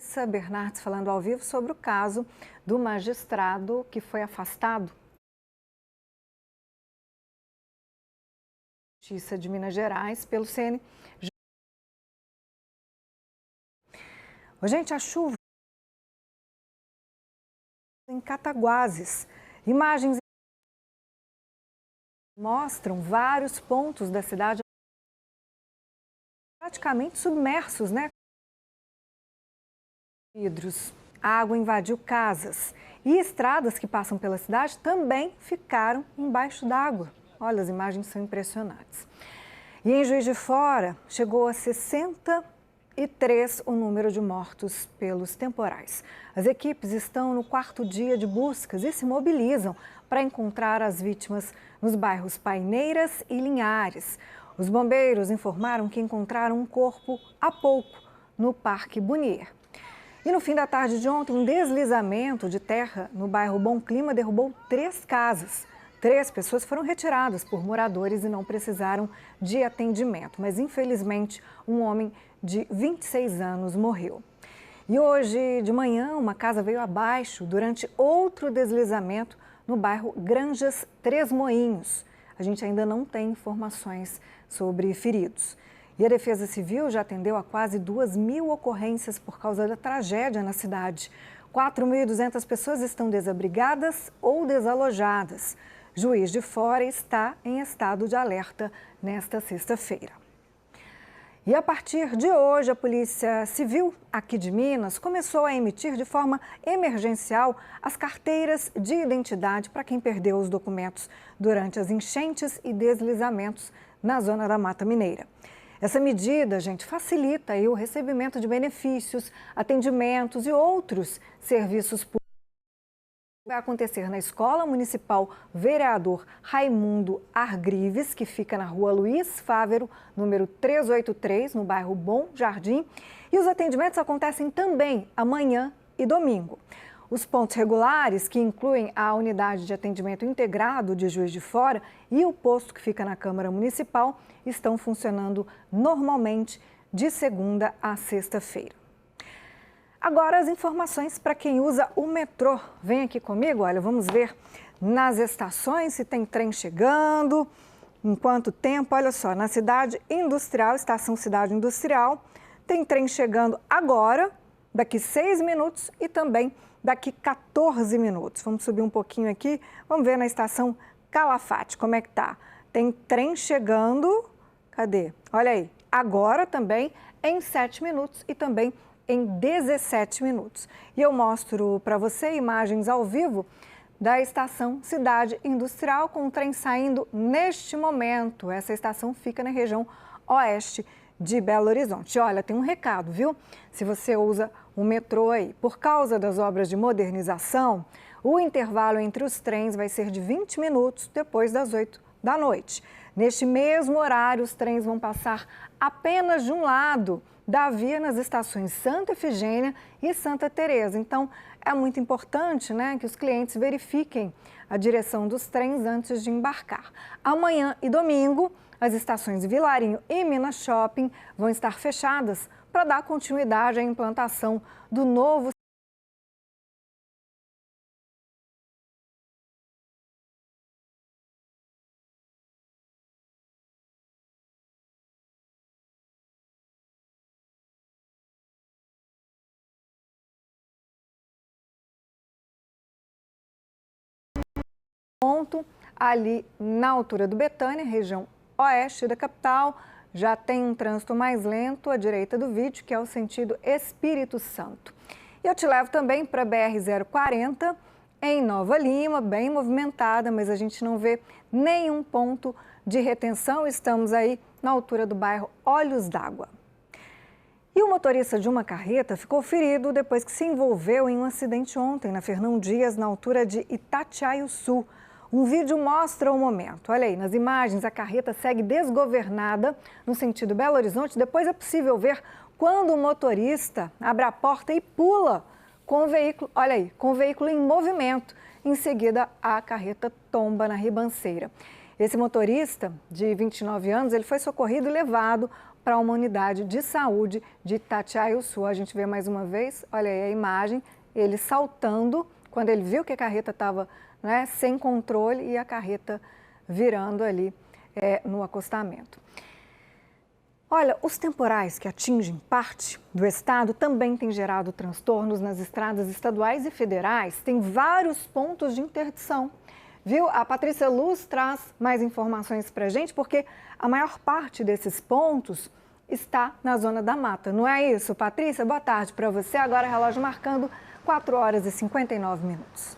Larissa Bernardes falando ao vivo sobre o caso do magistrado que foi afastado da Justiça de Minas Gerais pelo CNJ. Gente, a chuva em Cataguases. Imagens mostram vários pontos da cidade praticamente submersos, né? Vidros. A água invadiu casas e estradas que passam pela cidade também ficaram embaixo d'água. Olha, as imagens são impressionantes. E em Juiz de Fora, chegou a 63 o número de mortos pelos temporais. As equipes estão no 4º dia de buscas e se mobilizam para encontrar as vítimas nos bairros Paineiras e Linhares. Os bombeiros informaram que encontraram um corpo há pouco no Parque Bunier. E no fim da tarde de ontem, um deslizamento de terra no bairro Bom Clima derrubou 3 casas. 3 pessoas foram retiradas por moradores e não precisaram de atendimento. Mas, infelizmente, um homem de 26 anos morreu. E hoje de manhã, uma casa veio abaixo durante outro deslizamento no bairro Granjas Três Moinhos. A gente ainda não tem informações sobre feridos. E a Defesa Civil já atendeu a quase 2.000 ocorrências por causa da tragédia na cidade. 4.200 pessoas estão desabrigadas ou desalojadas. Juiz de Fora está em estado de alerta nesta sexta-feira. E a partir de hoje, a Polícia Civil aqui de Minas começou a emitir de forma emergencial as carteiras de identidade para quem perdeu os documentos durante as enchentes e deslizamentos na zona da Mata Mineira. Essa medida, gente, facilita aí o recebimento de benefícios, atendimentos e outros serviços públicos. Vai acontecer na Escola Municipal Vereador Raimundo Argrives, que fica na rua Luiz Fávero, número 383, no bairro Bom Jardim. E os atendimentos acontecem também amanhã e domingo. Os pontos regulares, que incluem a unidade de atendimento integrado de Juiz de Fora e o posto que fica na Câmara Municipal, estão funcionando normalmente de segunda a sexta-feira. Agora as informações para quem usa o metrô. Vem aqui comigo, olha, vamos ver nas estações se tem trem chegando, em quanto tempo. Olha só, na Cidade Industrial, Estação Cidade Industrial, tem trem chegando agora, daqui 6 minutos e também daqui 14 minutos. Vamos subir um pouquinho aqui, vamos ver na Estação Calafate como é que tá. Tem trem chegando, cadê? Olha aí, agora também em 7 minutos e também em 17 minutos. E eu mostro para você imagens ao vivo da Estação Cidade Industrial com o trem saindo neste momento. Essa estação fica na região oeste de Belo Horizonte. Olha, tem um recado, viu? Se você usa o metrô aí, por causa das obras de modernização, o intervalo entre os trens vai ser de 20 minutos depois das 8 da noite. Neste mesmo horário, os trens vão passar apenas de um lado da via nas estações Santa Efigênia e Santa Teresa. Então, é muito importante, né, que os clientes verifiquem a direção dos trens antes de embarcar. Amanhã e domingo, as estações Vilarinho e Minas Shopping vão estar fechadas para dar continuidade à implantação do novo ponto ali na altura do Betânia, região oeste da capital. Já tem um trânsito mais lento à direita do vídeo, que é o sentido Espírito Santo. E eu te levo também para a BR-040, em Nova Lima, bem movimentada, mas a gente não vê nenhum ponto de retenção. Estamos aí na altura do bairro Olhos d'Água. E o motorista de uma carreta ficou ferido depois que se envolveu em um acidente ontem na Fernão Dias, na altura de Itatiaiuçu. Um vídeo mostra o momento. Olha aí, nas imagens a carreta segue desgovernada no sentido Belo Horizonte. Depois é possível ver quando o motorista abre a porta e pula com o veículo, olha aí, com o veículo em movimento. Em seguida, a carreta tomba na ribanceira. Esse motorista, de 29 anos, ele foi socorrido e levado para uma unidade de saúde de Itatiaia-Sul. A gente vê mais uma vez, olha aí a imagem, ele saltando quando ele viu que a carreta estava, né, sem controle e a carreta virando ali no acostamento. Olha, os temporais que atingem parte do estado também têm gerado transtornos nas estradas estaduais e federais. Tem vários pontos de interdição. Viu? A Patrícia Luz traz mais informações para a gente, porque a maior parte desses pontos está na zona da mata. Não é isso, Patrícia? Boa tarde para você. Agora relógio marcando 4 horas e 59 minutos.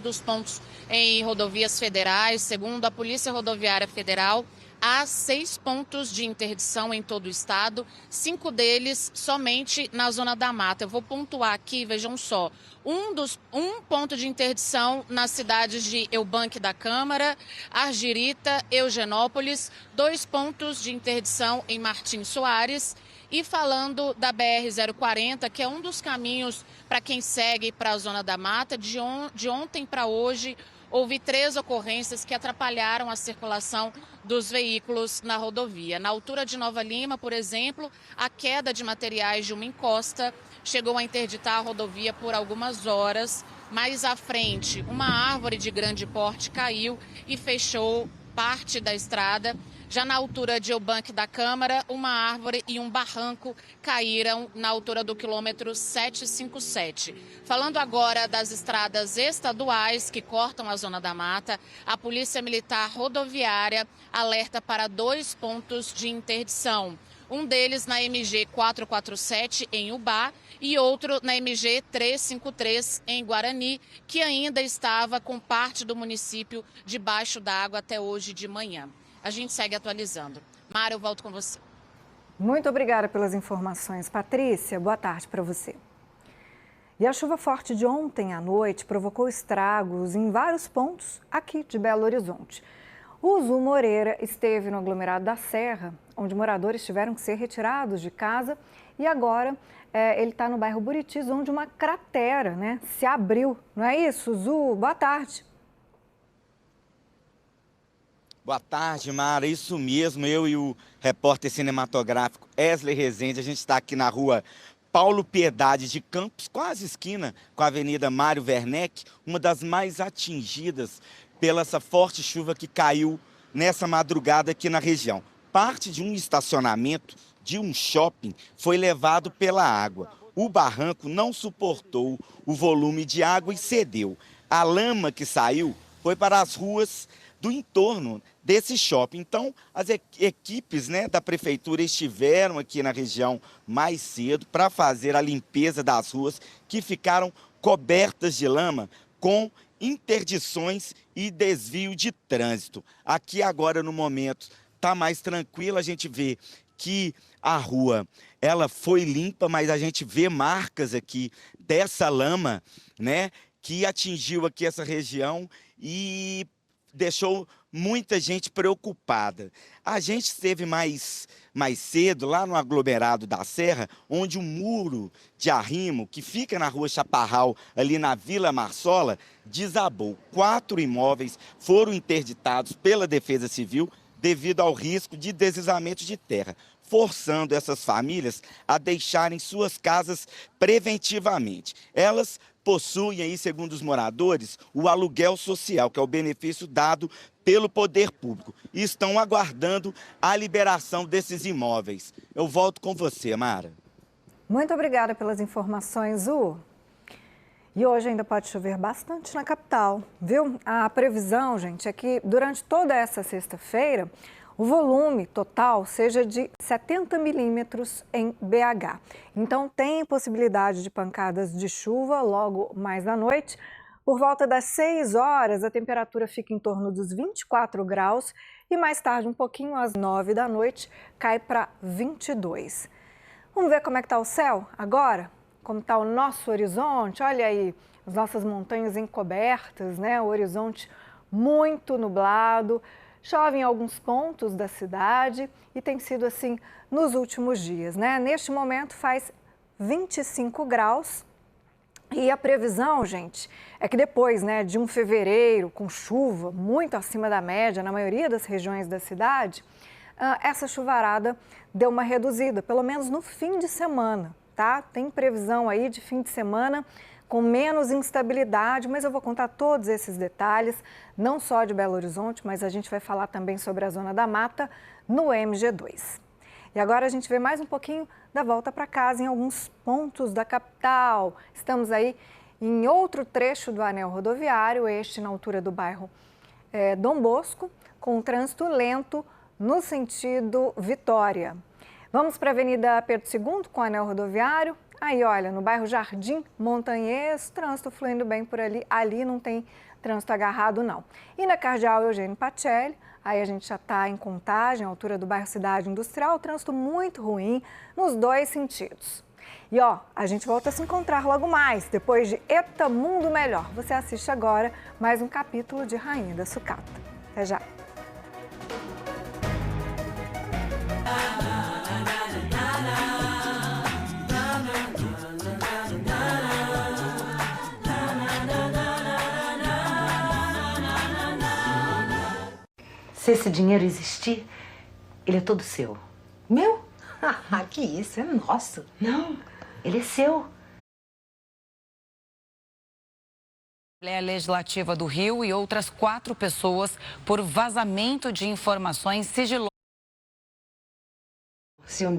Dos pontos em rodovias federais, segundo a Polícia Rodoviária Federal, há 6 pontos de interdição em todo o estado, 5 deles somente na zona da mata. Eu vou pontuar aqui, vejam só, um ponto de interdição nas cidades de Eubank da Câmara, Argirita, Eugenópolis, 2 pontos de interdição em Martins Soares. E falando da BR-040, que é um dos caminhos para quem segue para a Zona da Mata, de ontem para hoje, houve 3 ocorrências que atrapalharam a circulação dos veículos na rodovia. Na altura de Nova Lima, por exemplo, a queda de materiais de uma encosta chegou a interditar a rodovia por algumas horas. Mais à frente, uma árvore de grande porte caiu e fechou parte da estrada. Já na altura de Eubank da Câmara, uma árvore e um barranco caíram na altura do quilômetro 757. Falando agora das estradas estaduais que cortam a Zona da Mata, a Polícia Militar Rodoviária alerta para 2 pontos de interdição. Um deles na MG 447 em Ubá e outro na MG 353 em Guarani, que ainda estava com parte do município debaixo d'água até hoje de manhã. A gente segue atualizando. Mara, eu volto com você. Muito obrigada pelas informações, Patrícia. Boa tarde para você. E a chuva forte de ontem à noite provocou estragos em vários pontos aqui de Belo Horizonte. O Zu Moreira esteve no aglomerado da Serra, onde moradores tiveram que ser retirados de casa. E agora ele está no bairro Buritis, onde uma cratera, se abriu. Não é isso, Zu? Boa tarde. Boa tarde, Mara. Isso mesmo, eu e o repórter cinematográfico Wesley Rezende, a gente está aqui na rua Paulo Piedade de Campos, quase esquina com a Avenida Mário Werneck, uma das mais atingidas pela essa forte chuva que caiu nessa madrugada aqui na região. Parte de um estacionamento de um shopping foi levado pela água. O barranco não suportou o volume de água e cedeu. A lama que saiu foi para as ruas do entorno desse shopping. Então, as equipes da prefeitura estiveram aqui na região mais cedo para fazer a limpeza das ruas que ficaram cobertas de lama com interdições e desvio de trânsito. Aqui agora, no momento, está mais tranquilo, a gente vê que a rua ela foi limpa, mas a gente vê marcas aqui dessa lama, que atingiu aqui essa região e deixou muita gente preocupada. A gente esteve mais cedo lá no aglomerado da Serra, onde um muro de arrimo, que fica na rua Chaparral, ali na Vila Marsola, desabou. 4 imóveis foram interditados pela Defesa Civil devido ao risco de deslizamento de terra, forçando essas famílias a deixarem suas casas preventivamente. Elas possuem aí, segundo os moradores, o aluguel social, que é o benefício dado pelo poder público, e estão aguardando a liberação desses imóveis. Eu volto com você, Mara. Muito obrigada pelas informações, Zu. E hoje ainda pode chover bastante na capital, viu? A previsão, gente, é que durante toda essa sexta-feira, o volume total seja de 70 milímetros em BH. Então, tem possibilidade de pancadas de chuva logo mais à noite. Por volta das 6 horas, a temperatura fica em torno dos 24 graus e mais tarde, um pouquinho às 9 da noite, cai para 22. Vamos ver como é que está o céu agora? Como está o nosso horizonte? Olha aí, as nossas montanhas encobertas, o horizonte muito nublado. Chove em alguns pontos da cidade e tem sido assim nos últimos dias, Neste momento faz 25 graus E a previsão, gente, é que depois, de um fevereiro com chuva muito acima da média na maioria das regiões da cidade, essa chuvarada deu uma reduzida, pelo menos no fim de semana, tá? Tem previsão aí de fim de semana com menos instabilidade, mas eu vou contar todos esses detalhes, não só de Belo Horizonte, mas a gente vai falar também sobre a Zona da Mata no MG2. E agora a gente vê mais um pouquinho da volta para casa em alguns pontos da capital. Estamos aí em outro trecho do anel rodoviário, este na altura do bairro Dom Bosco, com trânsito lento no sentido Vitória. Vamos para a Avenida Pedro II com o anel rodoviário. Aí, olha, no bairro Jardim Montanhês, trânsito fluindo bem por ali. Ali não tem trânsito agarrado, não. E na Cardeal Eugênio Pacelli, aí a gente já está em Contagem, à altura do bairro Cidade Industrial, trânsito muito ruim nos dois sentidos. E a gente volta a se encontrar logo mais, depois de Eta Mundo Melhor. Você assiste agora mais um capítulo de Rainha da Sucata. Até já! Se esse dinheiro existir, ele é todo seu. Meu? Que isso, é nosso. Não, ele é seu. Assembleia Legislativa do Rio e outras 4 pessoas por vazamento de informações sigilosas. Se um